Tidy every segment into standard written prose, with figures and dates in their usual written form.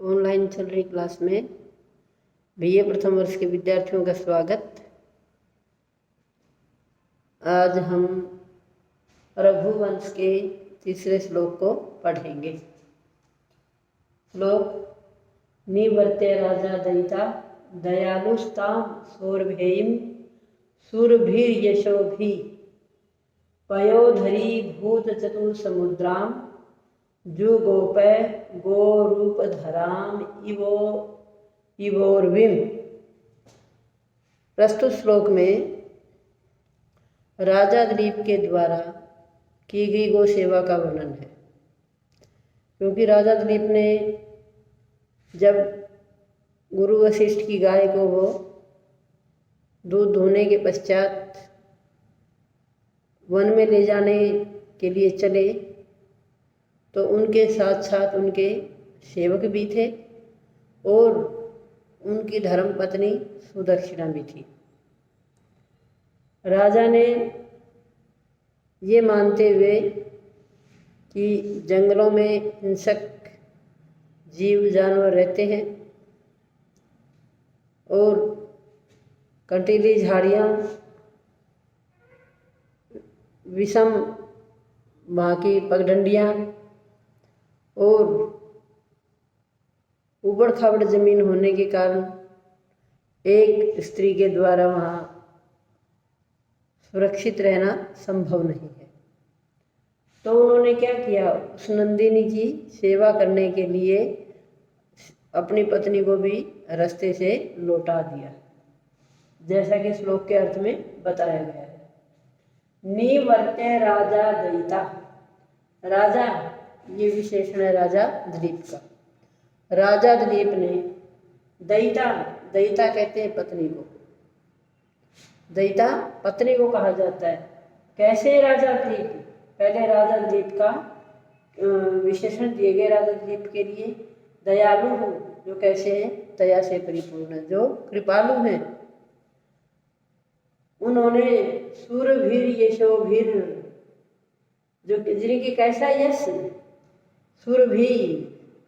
Online चल रही class में बीए प्रथम वर्ष के विद्यार्थियों का स्वागत। आज हम रघुवंश के तीसरे श्लोक को पढ़ेंगे। श्लोक: निवर्त्य राजा दयिता दयालुस्तां सौरभेयीं सुरभिर्यशोभि पयोधरी भूत चतुसमुद्रां जुगोपय गोरूपधराम इवोर्विम। प्रस्तुत श्लोक में राजा दिलीप के द्वारा की गई गौ सेवा का वर्णन है। क्योंकि राजा दिलीप ने जब गुरु वशिष्ठ की गाय को वो दूध धोने के पश्चात वन में ले जाने के लिए चले तो उनके साथ साथ उनके सेवक भी थे और उनकी धर्म पत्नी सुदक्षिणा भी थी। राजा ने ये मानते हुए कि जंगलों में हिंसक जीव जानवर रहते हैं और कंटीली झाड़ियाँ, विषम वहाँ की पगडंडियाँ और उबड़ खाबड़ जमीन होने के कारण एक स्त्री के द्वारा वहाँ सुरक्षित रहना संभव नहीं है। तो उन्होंने क्या किया, उस नंदिनी की सेवा करने के लिए अपनी पत्नी को भी रास्ते से लौटा दिया, जैसा कि श्लोक के अर्थ में बताया गया है। निवर्त्य राजा दयिता, राजा ये विशेषण है राजा दिलीप का। राजा दिलीप ने दयिता, दयिता कहते हैं पत्नी को, दयिता पत्नी को कहा जाता है। कैसे राजा दिलीप, पहले राजा दिलीप का विशेषण दिए गए राजा दिलीप के लिए। दयालु हो, जो कैसे हैं, दया से परिपूर्ण है, जो कृपालु हैं। उन्होंने सुरभीर यशोभीर, जो जिनकी कैसा यश, सुरभि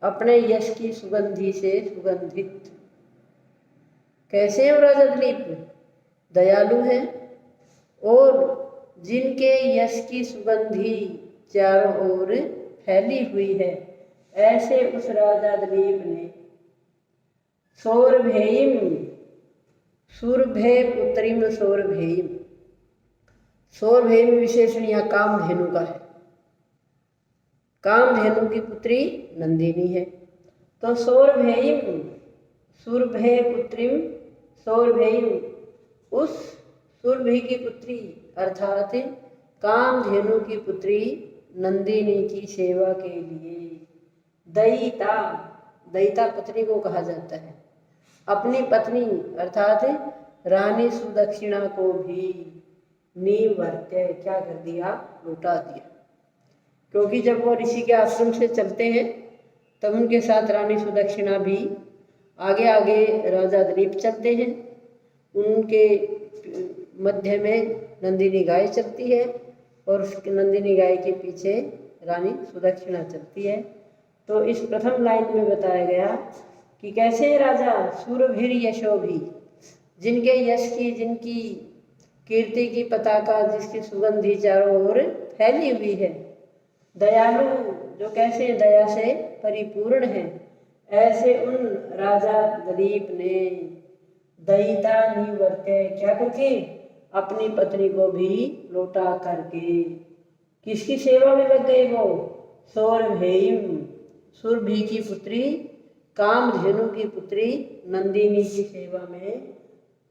अपने यश की सुगंधि से सुगंधित। कैसे हैं राजा दिलीप, दयालु हैं और जिनके यश की सुगंधि चारों ओर फैली हुई है, ऐसे उस राजा दिलीप ने सौरभेयीं, सुरभे पुत्रीम सौरभेयीं, सौरभेयीं विशेषण यहाँ कामधेनु का है। कामधेनु की पुत्री नंदिनी है। तो सौरभेयीं, सुरभे पुत्रीम सौरभेयीं, उस सुरभि की पुत्री अर्थात कामधेनु की पुत्री नंदिनी की सेवा के लिए दयिता, दयिता पत्नी को कहा जाता है, अपनी पत्नी अर्थात रानी सुदक्षिणा को भी निवर्त्य क्या कर दिया, लौटा दिया। क्योंकि जब वो ऋषि के आश्रम से चलते हैं तब उनके साथ रानी सुदक्षिणा भी आगे आगे राजा दिलीप चलते हैं। उनके मध्य में नंदिनी गाय चलती है और उस नंदिनी गाय के पीछे रानी सुदक्षिणा चलती है। तो इस प्रथम लाइन में बताया गया कि कैसे राजा सुरभिर यशोभि, जिनके यश की, जिनकी कीर्ति की पताका, जिसकी सुगंधि चारों ओर फैली हुई है। दयालु, जो कैसे दया से परिपूर्ण है, ऐसे उन राजा दिलीप ने दयिता निवर्त्य क्या करके, अपनी पत्नी को भी लौटा करके किसकी सेवा में लग गए, वो सौरभेयीं, सुरभि की पुत्री, कामधेनु की पुत्री नंदिनी की सेवा में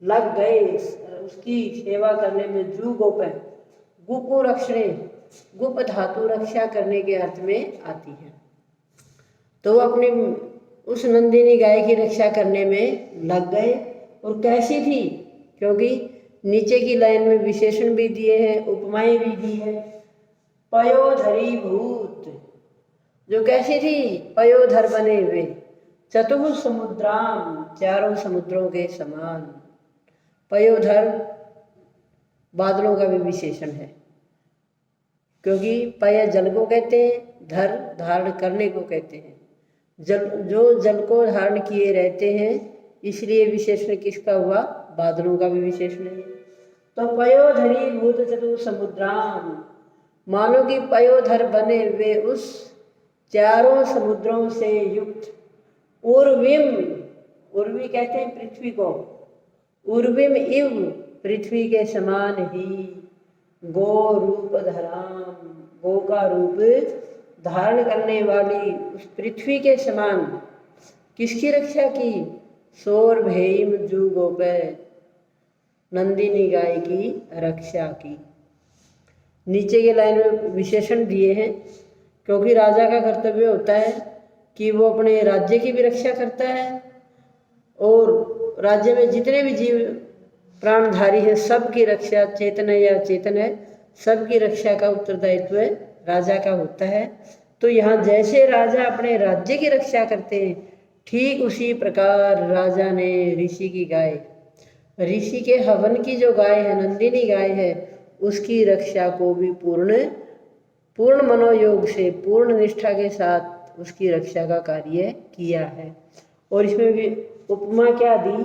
लग गए। उसकी सेवा करने में जुगोपय, गुपु रक्षणे, गुप धातु रक्षा करने के अर्थ में आती है। तो अपनी उस नंदिनी गाय की रक्षा करने में लग गए। और कैसी थी, क्योंकि नीचे की लाइन में विशेषण भी दिए हैं, उपमाएं भी दी है। पयोधरी भूत, जो कैसी थी, पयोधर बने हुए, चतुः समुद्राम, चारों समुद्रों के समान। पयोधर बादलों का भी विशेषण है, क्योंकि पय जल को कहते हैं, धर धारण करने को कहते हैं। जो जल को धारण किए रहते हैं, इसलिए विशेषण किसका हुआ? बादलों का भी विशेषण है। तो पयोधरी भूत चतु समुद्राम, मानो कि पयोधर बने वे उस चारों समुद्रों से युक्त उर्विम, उर्वी कहते हैं पृथ्वी को, उर्विम इव पृथ्वी के समान ही गो रूप धराम, गो का रूप धारण करने वाली उस पृथ्वी के समान किसकी रक्षा की? सौरभेम जू गोपे, नंदिनी गाय की रक्षा की। नीचे के लाइन में विशेषण दिए हैं, क्योंकि राजा का कर्तव्य होता है कि वो अपने राज्य की भी रक्षा करता है और राज्य में जितने भी जीव प्राणधारी है सबकी रक्षा, चेतन है या चेतन है, सबकी रक्षा का उत्तरदायित्व राजा का होता है। तो यहाँ जैसे राजा अपने राज्य की रक्षा करते हैं, ठीक उसी प्रकार राजा ने ऋषि की गाय, ऋषि के हवन की जो गाय है, नंदिनी गाय है, उसकी रक्षा को भी पूर्ण मनोयोग से, पूर्ण निष्ठा के साथ उसकी रक्षा का कार्य किया है। और इसमें भी उपमा क्या दी?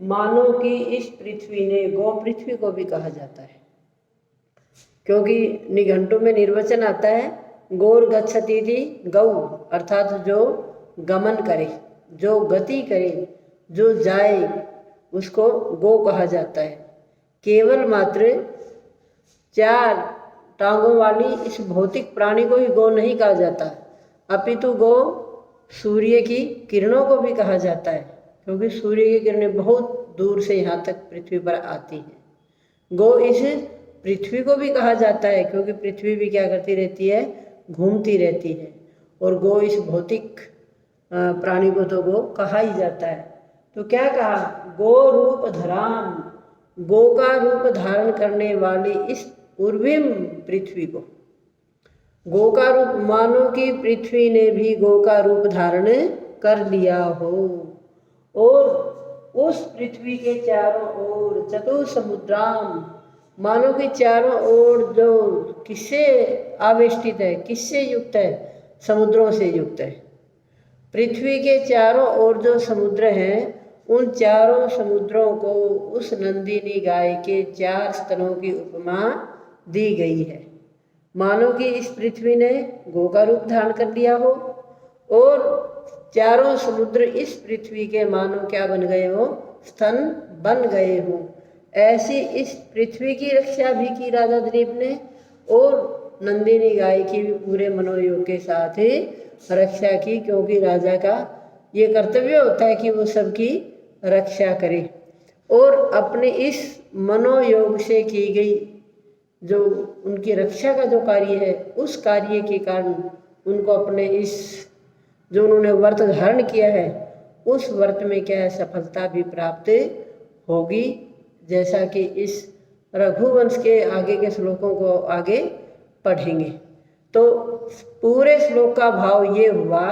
मानो कि इस पृथ्वी ने, गौ पृथ्वी को भी कहा जाता है, क्योंकि निघंटु में निर्वचन आता है गौर गच्छति थी गौ, अर्थात जो गमन करे, जो गति करे, जो जाए, उसको गो कहा जाता है। केवल मात्र 4 टांगों वाली इस भौतिक प्राणी को ही गो नहीं कहा जाता, अपितु गो सूर्य की किरणों को भी कहा जाता है, क्योंकि सूर्य की किरणें बहुत दूर से यहाँ तक पृथ्वी पर आती हैं। गो इस पृथ्वी को भी कहा जाता है, क्योंकि पृथ्वी भी क्या करती रहती है? घूमती रहती है। और गो इस भौतिक प्राणी को तो गो कहा ही जाता है। तो क्या कहा? गो रूप धराम, गो का रूप धारण करने वाली इस उर्विम पृथ्वी को, गो का रूप, मानो कि पृथ्वी ने भी गो का रूप धारण कर लिया हो, और उस पृथ्वी के चारों ओर चतु समुद्राम, मानो कि चारों ओर जो किससे आवेष्टित है, किससे युक्त है? समुद्रों से युक्त है। पृथ्वी के चारों ओर जो समुद्र हैं, उन चारों समुद्रों को उस नंदिनी गाय के 4 स्तनों की उपमा दी गई है। मानो कि इस पृथ्वी ने गो का रूप धारण कर लिया हो और चारों समुद्र इस पृथ्वी के मानो क्या बन गए हो? स्तन बन गए हो। ऐसी इस पृथ्वी की रक्षा भी की राजा दिलीप ने, और नंदिनी गाय की भी पूरे मनोयोग के साथ ही रक्षा की, क्योंकि राजा का ये कर्तव्य होता है कि वो सबकी रक्षा करे। और अपने इस मनोयोग से की गई जो उनकी रक्षा का जो कार्य है, उस कार्य के कारण उनको अपने इस जो उन्होंने व्रत धारण किया है, उस व्रत में क्या है? सफलता भी प्राप्त होगी। जैसा कि इस रघुवंश के आगे के श्लोकों को आगे पढ़ेंगे। तो पूरे श्लोक का भाव ये हुआ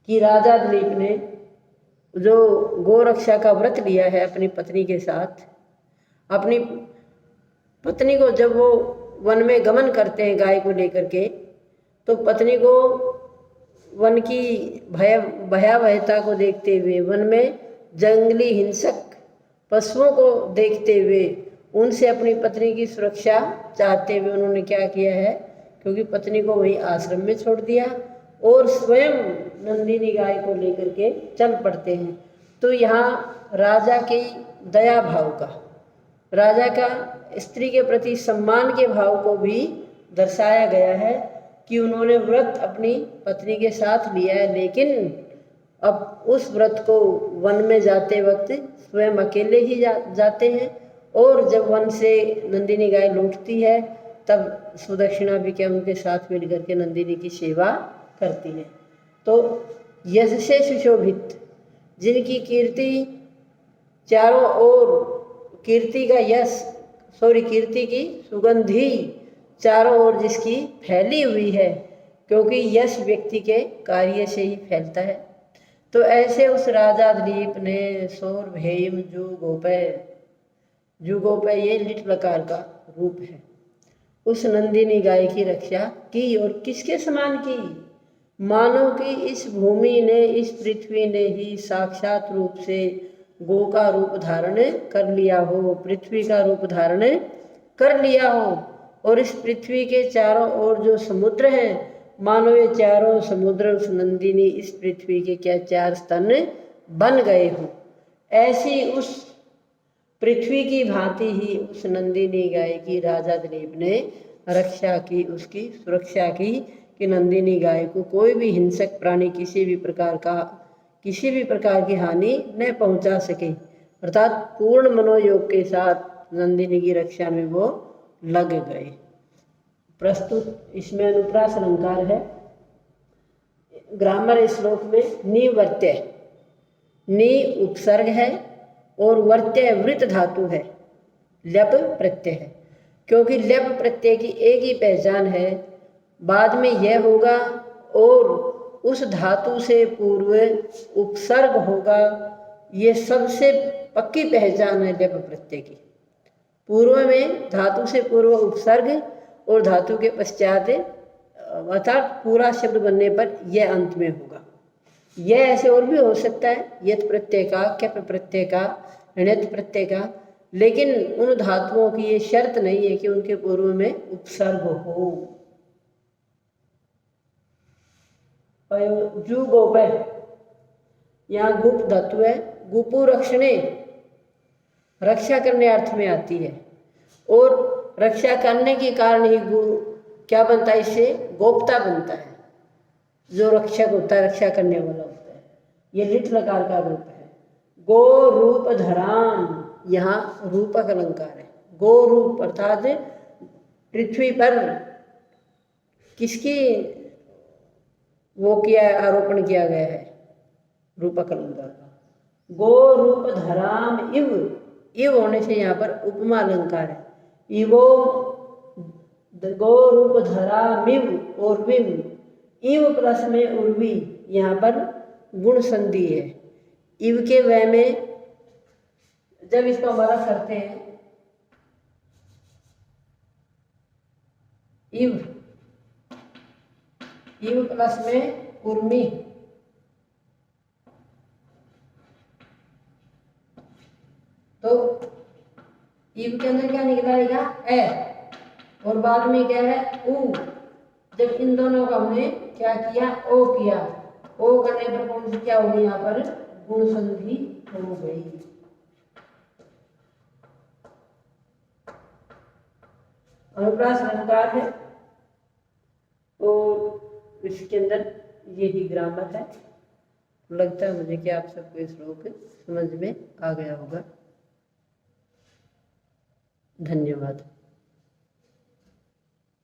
कि राजा दिलीप ने जो गोरक्षा का व्रत लिया है अपनी पत्नी के साथ, अपनी पत्नी को जब वो वन में गमन करते हैं गाय को लेकर के, तो पत्नी को वन की भयावहता को देखते हुए, वन में जंगली हिंसक पशुओं को देखते हुए, उनसे अपनी पत्नी की सुरक्षा चाहते हुए उन्होंने क्या किया है? क्योंकि पत्नी को वहीं आश्रम में छोड़ दिया और स्वयं नंदिनी गाय को लेकर के चल पड़ते हैं। तो यहाँ राजा के दया भाव का, राजा का स्त्री के प्रति सम्मान के भाव को भी दर्शाया गया है कि उन्होंने व्रत अपनी पत्नी के साथ लिया है, लेकिन अब उस व्रत को वन में जाते वक्त स्वयं अकेले ही जाते हैं, और जब वन से नंदिनी गाय लौटती है तब सुदक्षिणा भी क्या उनके साथ मिल करके नंदिनी की सेवा करती है। तो यश से सुशोभित, जिनकी कीर्ति चारों ओर, कीर्ति का यश, कीर्ति की सुगंधी चारों ओर जिसकी फैली हुई है, क्योंकि यश व्यक्ति के कार्य से ही फैलता है। तो ऐसे उस राजा दिलीप ने सौरभेम जुगोपय ये लिट लकार का रूप है, उस नंदिनी गाय की रक्षा की। और किसके समान की? मानो कि इस भूमि ने, इस पृथ्वी ने ही साक्षात रूप से गो का रूप धारण कर लिया हो, पृथ्वी का रूप धारण कर लिया हो। और इस पृथ्वी के चारों ओर जो समुद्र हैं, मानो ये चारों समुद्र उस नंदिनी इस पृथ्वी के क्या चार स्तन बन गए हो। ऐसी उस पृथ्वी की भांति ही उस नंदिनी गाय की राजा दिलीप ने रक्षा की, उसकी सुरक्षा की कि नंदिनी गाय को कोई भी हिंसक प्राणी किसी भी प्रकार की हानि न पहुंचा सके। अर्थात पूर्ण मनोयोग के साथ नंदिनी की रक्षा में वो लग गए। प्रस्तुत इसमें अनुप्रास अलंकार है। ग्रामर श्लोक में निवर्त्य, नि उपसर्ग है और वर्त्य वृत धातु है, ल्यप प्रत्यय है। क्योंकि ल्यप प्रत्यय की एक ही पहचान है, बाद में यह होगा और उस धातु से पूर्व उपसर्ग होगा। ये सबसे पक्की पहचान है ल्यप प्रत्यय की। पूर्व में धातु से पूर्व उपसर्ग और धातु के पश्चात अर्थात पूरा शब्द बनने पर यह अंत में होगा। यह ऐसे और भी हो सकता है, यत प्रत्यय का, क्यप प्रत्यय का, णित प्रत्यय का, लेकिन उन धातुओं की ये शर्त नहीं है कि उनके पूर्व में उपसर्ग हो। जू गोप है, यहाँ गुप धातु है। गुपु रक्षणे, रक्षा करने अर्थ में आती है। और रक्षा करने के कारण ही क्या बनता है, इससे गोप्ता बनता है। जो रक्षक होता है, रक्षा करने वाला होता है। ये लिट लकार का रूप है। गो रूप धराम, यहाँ रूपक अलंकार है। गो रूप अर्थात पृथ्वी पर किसकी वो किया आरोपण किया गया है, रूपक अलंकार का। गो रूप धराम इव, इव होने से यहाँ पर उपमा अलंकार है। इवो गो रूप धरामिव और विव, इव प्लस में उर्वी, यहाँ पर गुण संधि है। इव के वह में जब इसका हमारा करते हैं, इव, इव प्लस में उर्मी, तो इव के अंदर क्या निकलेगा, ए, और बाद में क्या है, ऊ। जब इन दोनों का हमने क्या किया, ओ किया, ओ करने पर कौन सी क्या होगी, यहाँ पर गुण संधि हो गई। अनुप्रास अलंकार है और इसके अंदर यही ग्रामर है। लगता है मुझे कि आप सबको श्लोक समझ में आ गया होगा। धन्यवाद।